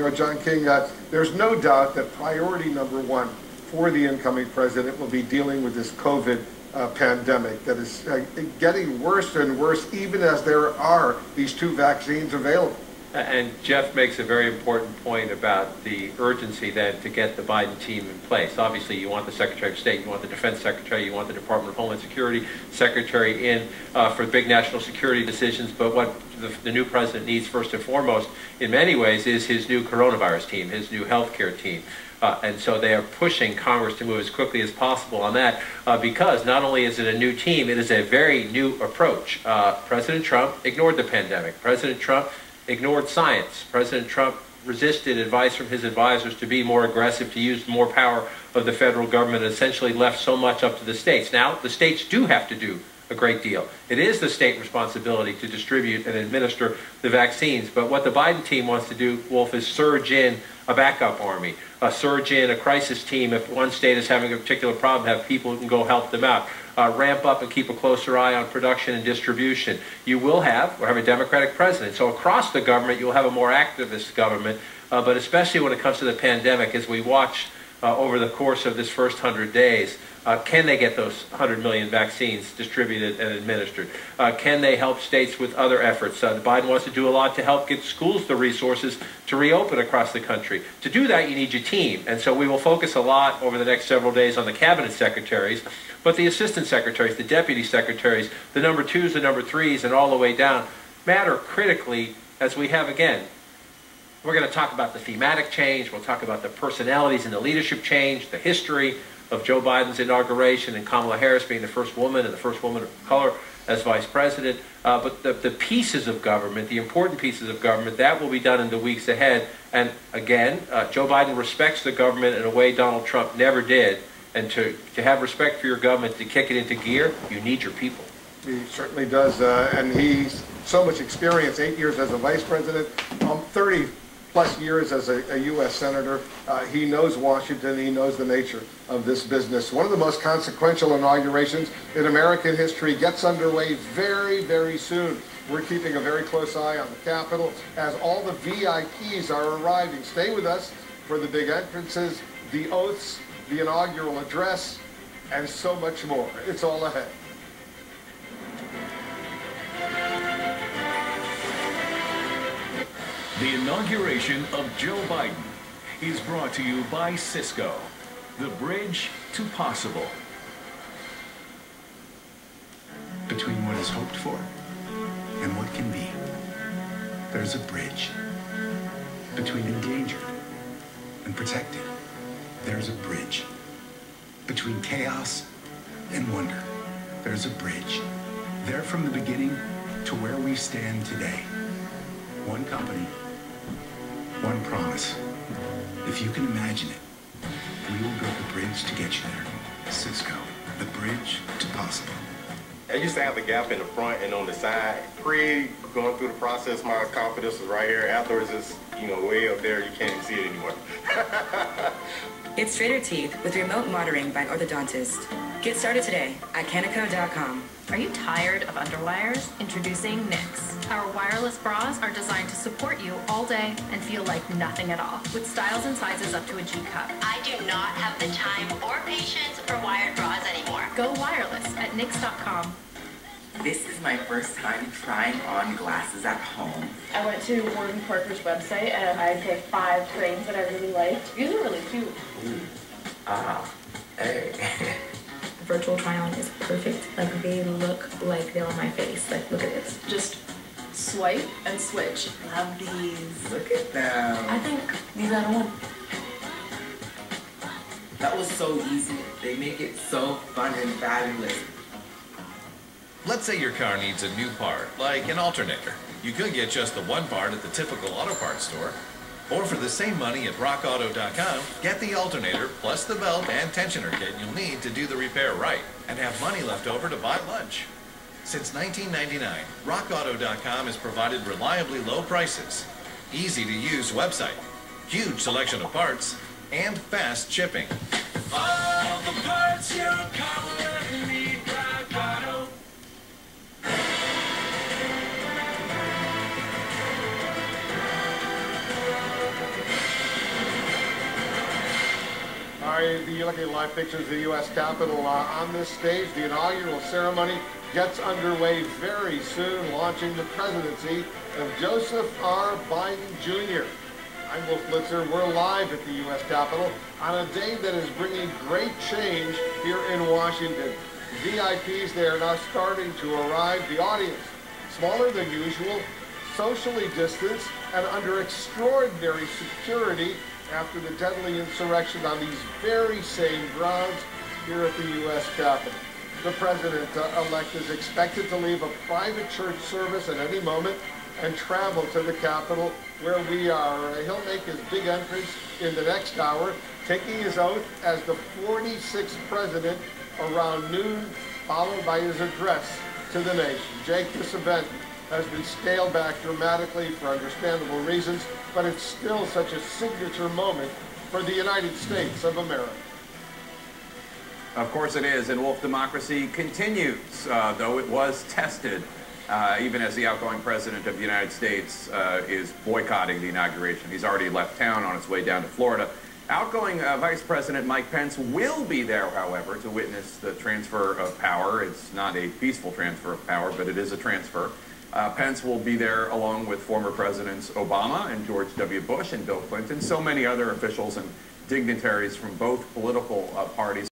John King, there's no doubt that priority number one for the incoming president will be dealing with this COVID pandemic that is getting worse and worse, even as there are these two vaccines available. And Jeff makes a very important point about the urgency then to get the Biden team in place. Obviously, you want the Secretary of State, you want the Defense Secretary, you want the Department of Homeland Security Secretary in for big national security decisions. But what the new president needs first and foremost, in many ways, is his new coronavirus team, his new healthcare team. And so they are pushing Congress to move as quickly as possible on that because not only is it a new team, it is a very new approach. President Trump ignored the pandemic. President Trump ignored science. President Trump resisted advice from his advisors to be more aggressive, to use more power of the federal government, and essentially left so much up to the states. Now, the states do have to do a great deal. It is the state responsibility to distribute and administer the vaccines. But what the Biden team wants to do, Wolf, is surge in a backup army, surge in a crisis team if one state is having a particular problem, have people who can go help them out. Ramp up and keep a closer eye on production and distribution. We'll have a Democratic president. So across the government, you'll have a more activist government, but especially when it comes to the pandemic, as we watch over the course of this first 100 days, can they get those 100 million vaccines distributed and administered? Can they help states with other efforts? Biden wants to do a lot to help get schools the resources to reopen across the country. To do that, you need your team. And so we will focus a lot over the next several days on the cabinet secretaries, but the assistant secretaries, the deputy secretaries, the number twos, the number threes, and all the way down matter critically as we have again. We're going to talk about the thematic change. We'll talk about the personalities and the leadership change, the history of Joe Biden's inauguration and Kamala Harris being the first woman and the first woman of color as vice president. But the pieces of government, the important pieces of government, that will be done in the weeks ahead. And again, Joe Biden respects the government in a way Donald Trump never did. And to have respect for your government, to kick it into gear, you need your people. He certainly does. And he's so much experience, 8 years as a vice president, 30 plus years as a U.S. Senator. He knows Washington. He knows the nature of this business. One of the most consequential inaugurations in American history gets underway very, very soon. We're keeping a very close eye on the Capitol as all the VIPs are arriving. Stay with us for the big entrances, the oaths, the inaugural address, and so much more. It's all ahead. The inauguration of Joe Biden is brought to you by Cisco, the bridge to possible. Between what is hoped for and what can be, there's a bridge. Between endangered and protected, there's a bridge. Between chaos and wonder, there's a bridge. There from the beginning to where we stand today. One company, one promise. If you can imagine it, we will build the bridge to get you there. Cisco, the bridge to possible. I used to have the gap in the front and on the side. Going through the process, my confidence was right here. Afterwards, it's, way up there. You can't even see it anymore. Get straighter teeth with remote monitoring by an orthodontist. Get started today at KANACO.com. Are you tired of underwires? Introducing NYX. Our wireless bras are designed to support you all day and feel like nothing at all, with styles and sizes up to a G cup. I do not have the time or patience for wired bras anymore. Go wireless at NYX.com. This is my first time trying on glasses at home. I went to Warden Parker's website and I picked 5 frames that I really liked. These are really cute. Hey. Virtual try-on is perfect. Like, they look like they're on my face. Like, look at this. Just swipe and switch. Love these. Look at them. I think these are the one. That was so easy. They make it so fun and fabulous. Let's say your car needs a new part, like an alternator. You could get just the one part at the typical auto parts store. Or for the same money at rockauto.com, get the alternator plus the belt and tensioner kit you'll need to do the repair right and have money left over to buy lunch. Since 1999, rockauto.com has provided reliably low prices, easy-to-use website, huge selection of parts, and fast shipping. All the parts your car will ever need, Rock Auto. You're looking at live pictures of the U.S. Capitol on this stage. The inaugural ceremony gets underway very soon, launching the presidency of Joseph R. Biden Jr. I'm Wolf Blitzer. We're live at the U.S. Capitol on a day that is bringing great change here in Washington. VIPs, they are now starting to arrive. The audience, smaller than usual, socially distanced, and under extraordinary security after the deadly insurrection on these very same grounds here at the U.S. Capitol. The president-elect is expected to leave a private church service at any moment and travel to the Capitol, where we are. He'll make his big entrance in the next hour, taking his oath as the 46th president around noon, followed by his address to the nation. Jake, this event has been scaled back dramatically for understandable reasons, but it's still such a signature moment for the United States of America. Of course it is, and Wolf, democracy continues, though it was tested, even as the outgoing president of the United States is boycotting the inauguration. He's already left town on his way down to Florida. Outgoing Vice President Mike Pence will be there, however, to witness the transfer of power. It's not a peaceful transfer of power, but it is a transfer. Pence will be there along with former Presidents Obama and George W. Bush and Bill Clinton, so many other officials and dignitaries from both political parties.